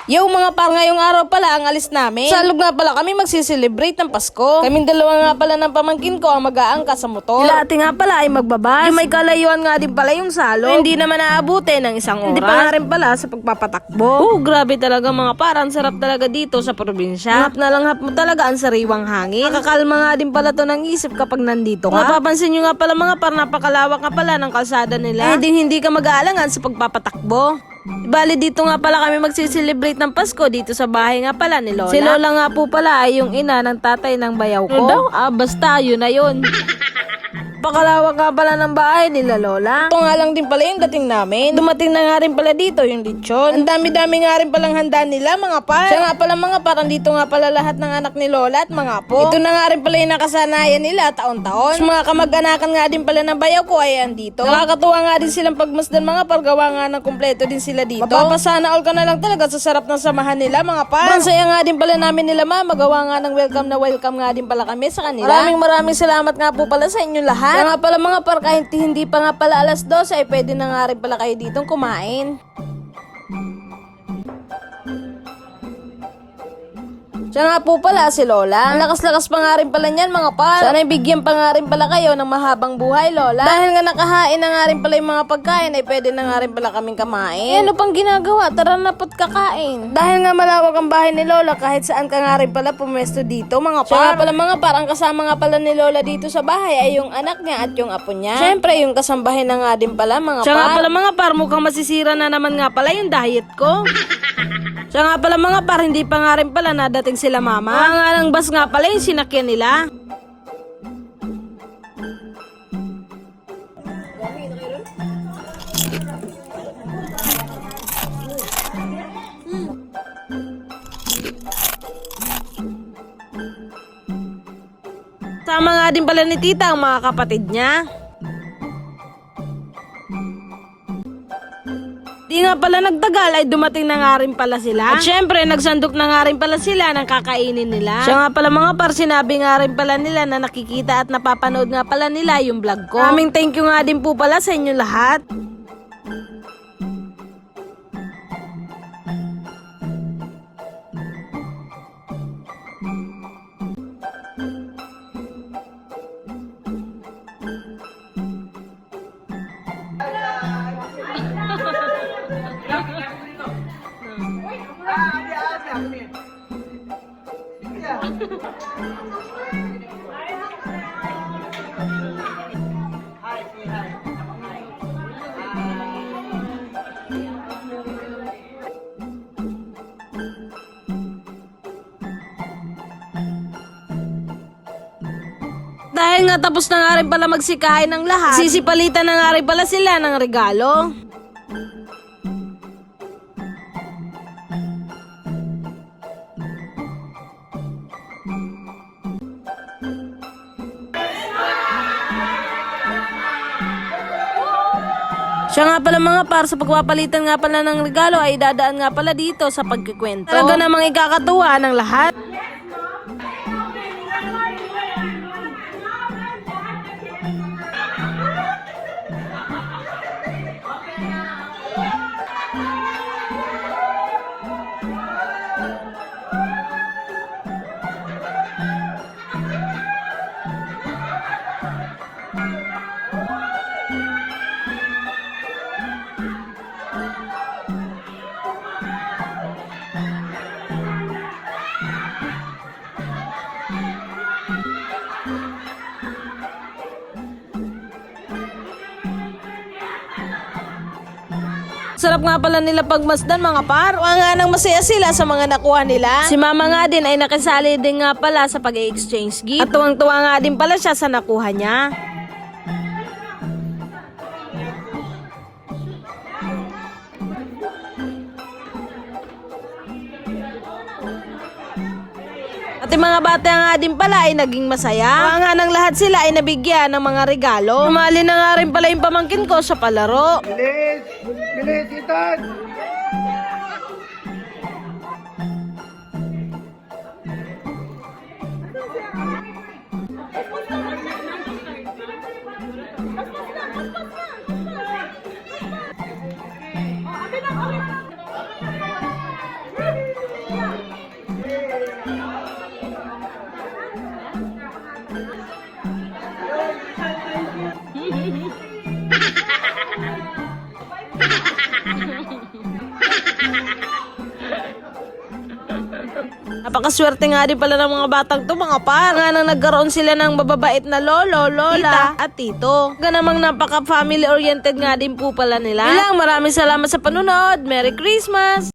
Yo mga par, ngayong araw pala ang alis namin. Sa alog nga pala kami magsiselebrate ng Pasko. Kaming dalawa nga pala ng pamangkin ko ang mag-aangka sa motor. Sila ate nga pala ay magbabas. Yung may kalayuan nga din pala yung salog. Hindi naman naabutin ng isang oras. Hindi pa nga rin pala sa pagpapatakbo. Grabe talaga mga par, ang sarap talaga dito sa probinsya. Hap na lang hap mo talaga ang sariwang hangin. Nakakalma nga din pala to ng isip kapag nandito ka. Napapansin nyo nga pala mga par, napakalawak nga pala ng kalsada nila. Hindi ka mag-aalangan sa pagpapatakbo. Bali dito nga pala kami magsiselebrate ng Pasko dito sa bahay nga pala ni Lola. Si Lola nga po pala ay yung ina ng tatay ng bayaw ko. Basta yun na yun. Pakalawak nga pala ng bahay nila Lola. Ito nga lang din pala yung dating namin. Dumating na nga rin pala dito yung lechon. Ang dami-dami nga rin palang handa nila mga par. Siya nga pala mga par, dito nga pala lahat ng anak ni Lola at mga apo. Ito na nga rin pala yung nakasanayan nila taon-taon. Mga kamag-anakan nga din pala ng bayaw ko ay andito. Nakakatuwa nga din silang pagmasdan mga par, gawa nga ng kumpleto din sila dito. Mapapasana all ka na lang talaga sa sarap ng samahan nila mga par. Mansaya nga din pala namin nila magawa nga ng welcome nga din pala kami sa kanila. Maraming salamat nga po pala sa inyo lahat. Kaya nga pala mga par, kahit hindi pa nga pala alas 12 ay pwede na nga rin pala kayo ditong kumain. Siya nga po pala si Lola. Ang lakas-lakas pa nga rin pala niyan mga par. Sana'y bigyan pa nga rin pala kayo ng mahabang buhay Lola. Dahil nga nakahain na nga rin pala yung mga pagkain ay pwede na nga rin pala kaming kamain. Ano pang ginagawa? Tara na po't kakain. Dahil nga malawak ang bahay ni Lola, kahit saan ka nga rin pala pumesto dito mga par. Siya nga pala mga par, ang kasama nga pala ni Lola dito sa bahay ay yung anak niya at yung apo niya. Siyempre yung kasambahin na nga din pala mga par. Siya nga pala mga par, mukhang masisira na naman nga pala yung diet ko. Siya nga pala mga par, hindi pa nga rin pala nadating sila mama. Mga nga ng bus nga pala yung sinakyan nila. Sama nga din pala ni tita ang mga kapatid niya. Di nga pala nagtagal ay dumating na nga rin pala sila. At syempre nagsandok na nga rin pala sila ng kakainin nila. Siya nga pala mga par, sinabi nga rin pala nila na nakikita at napapanood nga pala nila yung vlog ko. Aming thank you nga din po pala sa inyo lahat. Dahil nga tapos na nga rin pala magsikain ng lahat, sisipalitan na nga rin pala sila ng regalo. Siya nga pala mga par, sa pagpapalitan nga pala ng regalo ay dadaan nga pala dito sa pagkikwento. Talaga namang ikakatuwa ng lahat. Sarap nga pala nila pagmasdan mga par. Nga nang masaya sila sa mga nakuha nila. Si mama nga din ay nakisali din nga pala sa pag-exchange gift. At tuwang-tuwa nga din pala siya sa nakuha niya. At yung mga bata nga din pala ay naging masaya. Nga ng lahat sila ay nabigyan ng mga regalo. Umali na nga rin pala yung pamangkin ko sa palaro. Bilis! Bilis, Ethan! Abi lang. Napakaswerte nga din pala ng mga batang to, mga par. Nga nang nagkaroon sila ng mababait na lolo, lola, at tito. Ganamang napaka-family oriented nga din po pala nila. Maraming salamat sa panunod. Merry Christmas!